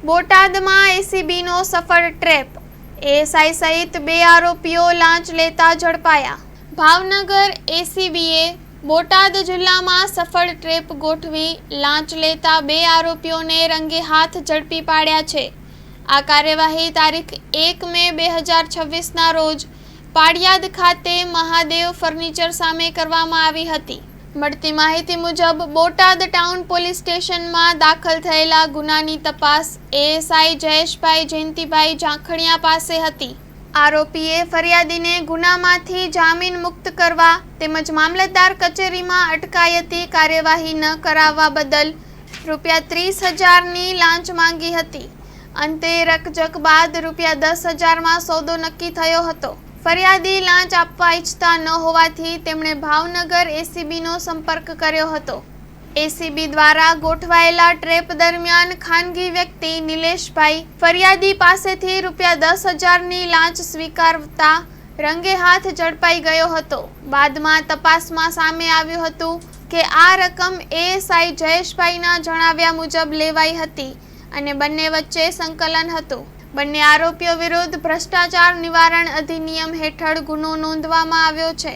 બોટાદમાં એસીબીનો સફળ trap, ASI સહિત 2 આરોપીઓ લાંચ લેતા ઝડપાયા। ભાવનગર એસીબીએ બોટાદ જિલ્લામાં સફળ ટ્રેપ ગોઠવી લાંચ લેતા 2 આરોપીઓને રંગે હાથ ઝડપી પાડ્યા છે। આ કાર્યવાહી તારીખ 1 મે 2026ના રોજ પાડિયાદ ખાતે મહાદેવ ફર્નિચર સામે કરવામાં આવી હતી। મળતી માહિતી મુજબ બોટાદ ટાઉન પોલીસ સ્ટેશનમાં દાખલ થયેલા ગુનાની તપાસ એએસઆઈ જયેશભાઈ જયંતિભાઈ ઝાંખણિયા પાસે હતી। આરોપીએ ફરિયાદીને ગુનામાંથી જામીન મુક્ત કરવા તેમજ મામલતદાર કચેરીમાં અટકાયતી કાર્યવાહી ન કરાવવા બદલ ₹30,000ની લાંચ માંગી હતી। અંતે રકઝક બાદ ₹10,000માં સોદો નક્કી થયો હતો। ફરિયાદી લાંચ આપવા ઈચ્છતા ન હોવાથી તેમણે ભાવનગર એસીબીનો સંપર્ક કર્યો હતો। એસીબી દ્વારા ગોઠવાયેલા ટ્રેપ દરમિયાન ખાનગી વ્યક્તિ નિલેશભાઈ ફરિયાદી પાસેથી ₹10,000ની લાંચ સ્વીકારતા રંગે હાથ ઝડપાઈ ગયો હતો। બાદમાં તપાસમાં સામે આવ્યું હતું કે આ રકમ એએસઆઈ જયેશભાઈના જણાવ્યા મુજબ લેવાઈ હતી અને બંને વચ્ચે સંકલન હતું। બંને આરોપીઓ વિરુદ્ધ ભ્રષ્ટાચાર નિવારણ અધિનિયમ હેઠળ ગુનો નોંધવામાં આવ્યો છે।